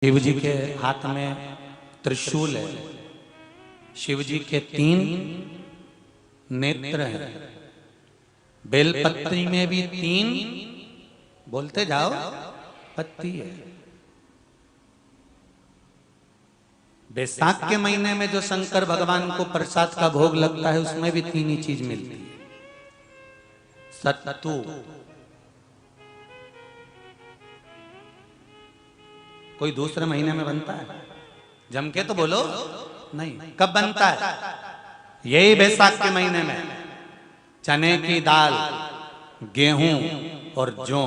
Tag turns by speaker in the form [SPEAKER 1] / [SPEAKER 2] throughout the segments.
[SPEAKER 1] शिव जी के हाथ में त्रिशूल है। शिव जी के 3 नेत्र हैं। बेलपत्री में भी 3 बोलते जाओ पत्ती है। बैसाख के महीने में जो शंकर भगवान को प्रसाद का भोग लगता है उसमें भी 3 ही चीज मिलती है। सत्तू, कोई दूसरे महीने में बनता है? जम के तो बोलो नहीं। कब बनता है? यही बैसाख के महीने में। चने की दाल, गेहूं और जौ,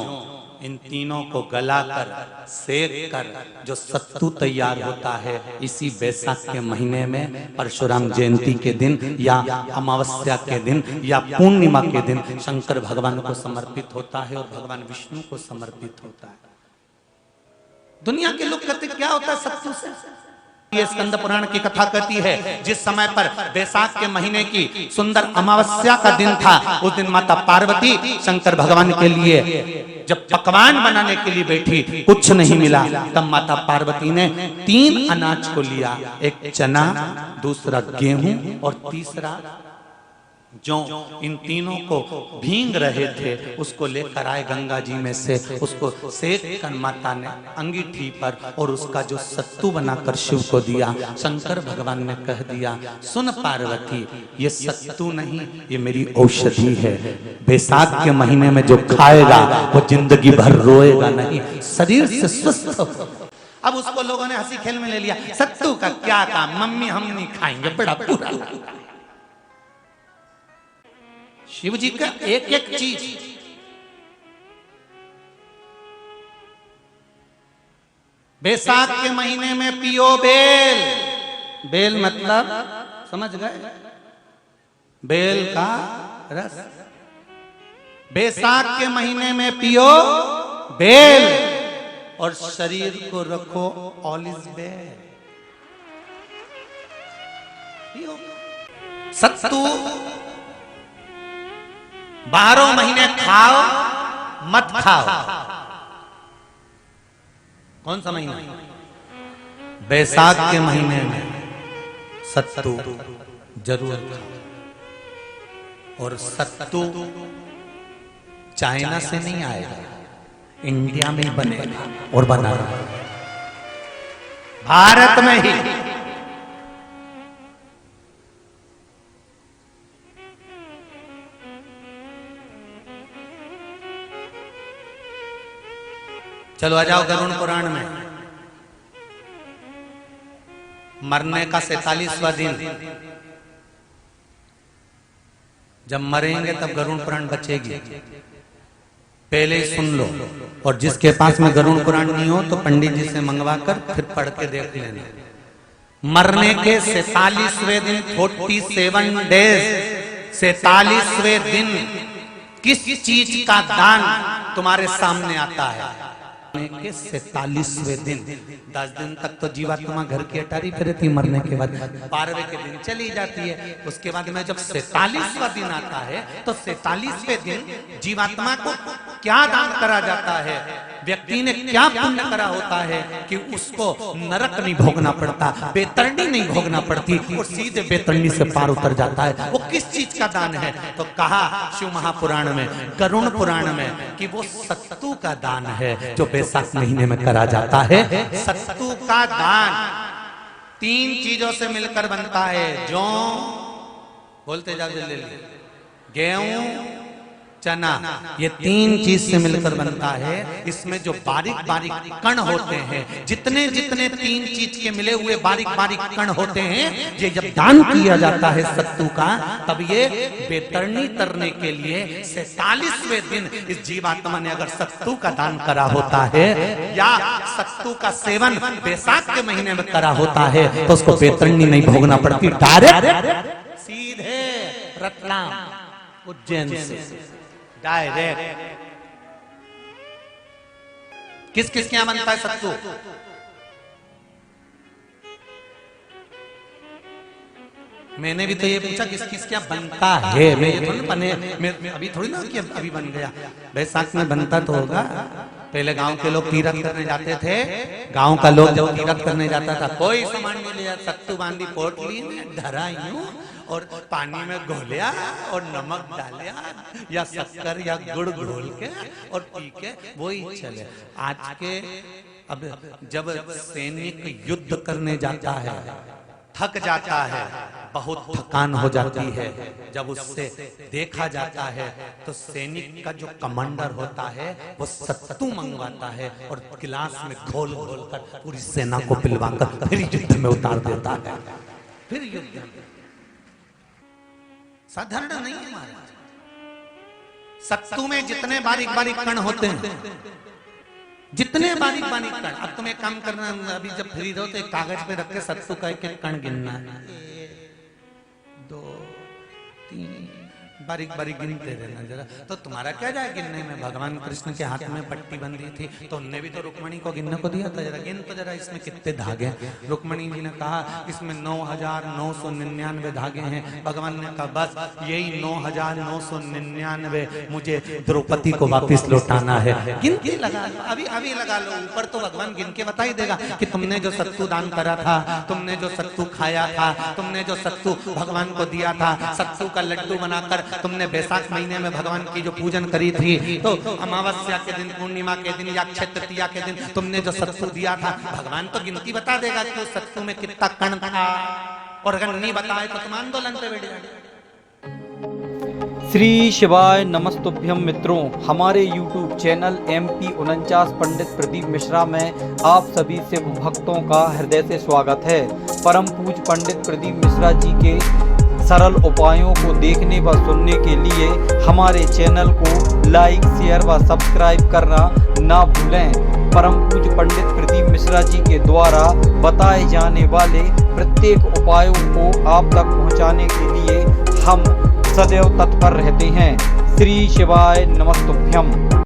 [SPEAKER 1] इन तीनों को गलाकर सेक कर जो सत्तू तैयार होता है, इसी बैसाख के महीने में परशुराम जयंती के दिन या अमावस्या के दिन या पूर्णिमा के दिन शंकर भगवान को समर्पित होता है और भगवान विष्णु को समर्पित होता है। दुनिया के लोग कहते क्या होता है सत्तू से? ये स्कंद पुराण की कथा कहती है, जिस समय पर बैसाख के महीने की सुंदर अमावस्या का दिन था, उस दिन माता पार्वती शंकर भगवान के लिए जब पकवान बनाने के लिए बैठी, कुछ नहीं मिला, तब माता पार्वती ने 3 अनाज को लिया। एक चना, दूसरा गेहूं और तीसरा जौ। इन तीनों को भींग रहे थे, उसको लेकर आए गंगा जी में से, उसको सेक कर माता ने अंगीठी पर और उसका जो सत्तू बनाकर शिव को दिया। शंकर भगवान ने कह दिया, सुन पार्वती, ये सत्तू नहीं, ये मेरी औषधि है। बैसाख के महीने में जो खाएगा वो जिंदगी भर रोएगा नहीं, शरीर से स्वस्थ हो। अब उसको लोगों ने हंसी खेल में ले लिया। सत्तू का क्या काम, मम्मी हम नहीं खाएंगे, बड़ा बुरा। शिव जी का एक एक चीज, बैसाख के महीने में पियो बेल। बेल मतलब समझ गए? बेल का रस। बैसाख के महीने में पियो बेल और शरीर को रखो ऑलिव बेल। सत्तू 12 महीने खाओ मत खाओ। कौन सा महीना? बैसाख के महीने में सत्तू जरूर खाओ। और सत्तू चाइना से नहीं आएगा, इंडिया में ही बनेगा और बना भारत में ही। चलो आ जाओ गरुड़ पुराण में। मरने का 47वां दिन, जब मरेंगे तब गरुड़ पुराण बचेगी। पहले ही सुन लो, और जिसके पास में गरुड़ पुराण नहीं हो तो पंडित जी से मंगवा कर फिर पढ़ के देख लेना। मरने के 47वें दिन, 47 डेज, 47वें दिन किस चीज का दान तुम्हारे सामने आता है? के 47वें दिन। 10 दिन तक तो जीवात्मा घर की अटारी पे रहती, मरने के बाद 12वें के दिन चली जाती है। उसके बाद में जब 47वां दिन आता है तो 47वें दिन जीवात्मा को क्या दान करा जाता है? व्यक्ति ने क्या पुण्य करा होता है कि उसको नरक नहीं भोगना पड़ता, बेतरनी नहीं भोगना पड़ती और सीधे बेतरनी से पार उतर जाता है। वो किस चीज का दान है? तो कहा शिव महापुराण में, गरुड़ पुराण में, कि वो सत्तू का दान है जो बैसाख महीने में करा जाता है। सत्तू का दान 3 चीजों से मिलकर बनता है। जौ, बोलते जाओ जल्दी, गेहूं, चना, ये 3 चीज से मिलकर बनता है। इसमें जो बारीक बारीक कण होते हैं, जितने जितने 3 चीज के मिले हुए बारीक बारीक कण होते हैं, ये जब दान किया जाता है सत्तू का, तब ये बेतरनी तरने के लिए 47वें दिन इस जीवात्मा ने अगर सत्तू का दान करा होता है या सत्तू का सेवन बैसाख के महीने में करा होता है, तो उसको बेतरनी नहीं भोगना पड़ती, डायरेक्ट सीधे रतलाम उज्जैन से डायरेक्ट। किस किस क्या बनता है सत्तू? मैंने भी तो ये पूछा किस किस क्या बनता है। मैं ये थोड़ी बने, मैं अभी थोड़ी ना कि अभी बन गया। बैसाख में बनता तो होगा। पहले गांव के लोग तीरथ करने जाते थे, गांव का लोग जब तीरथ करने जाता था कोई सामान नहीं ले जाता, सत्तू बांधी पोटली में धरा यूं और पानी में घोलिया और नमक डालिया या शक्कर या गुड़ घोल के और पी के वही चले। आज के अब जब सैनिक युद्ध करने जाता है, थक जाता है, बहुत थकान हो जाती है, जब उससे देखा जाता है तो सैनिक का जो कमांडर होता है वो सत्तू मंगवाता है और गिलास में घोल घोल कर पूरी सेना को पिलवाकर फिर युद्ध में उतार देता है। फिर युद्ध साधारण नहीं है महाराज। सत्तू में जितने बारीक बारीक कण होते हैं, जितने बारीक बारीक कण, अब तुम्हें काम करना, अभी जब फ्री रहो तो एक कागज पे रख के सत्तू का एक एक कण गिनना है, 1 2 3 बारीक बारीक गिनते रहना जरा। तो तुम्हारा क्या जाए गिनने में, भगवान कृष्ण के हाथ में पट्टी बंधी थी तो उनने भी तो रुक्मणी को गिनने को दिया था, जरा गिन तो जरा इसमें कितने धागे। रुक्मणी जी ने कहा इसमें 9,999 धागे हैं। भगवान ने कहा बस यही 9,999 मुझे द्रौपदी को वापिस लौटाना है। गिनती लगा लो, अभी अभी लगा लो, ऊपर तो भगवान गिन के बता ही देगा कि तुमने जो सत्तू दान करा था, तुमने जो सत्तू खाया था, तुमने जो सत्तू भगवान को दिया था, सत्तू का लड्डू बनाकर तुमने बैसाख महीने में भगवान की जो पूजन करी थी, तो अमावस्या के दिन, पूर्णिमा के दिन या अक्षय तृतीया के दिन तुमने जो सत्तू दिया था, भगवान तो गिनती बता देगा कि उस सत्तू में कितना कण था। और अगर नहीं बताए तो तुम आंदोलन पे बैठ जाए।
[SPEAKER 2] श्री शिवाय नमस्तुभ्यम मित्रों, हमारे YouTube चैनल MP 49 पंडित प्रदीप मिश्रा में आप सभी शिव भक्तों का हृदय से स्वागत है। परम पूज पंडित प्रदीप मिश्रा जी के सरल उपायों को देखने व सुनने के लिए हमारे चैनल को लाइक, शेयर व सब्सक्राइब करना ना भूलें। परम पूज पंडित प्रदीप मिश्रा जी के द्वारा बताए जाने वाले प्रत्येक उपायों को आप तक पहुंचाने के लिए हम सदैव तत्पर रहते हैं। श्री शिवाय नमस्तुभ्यम।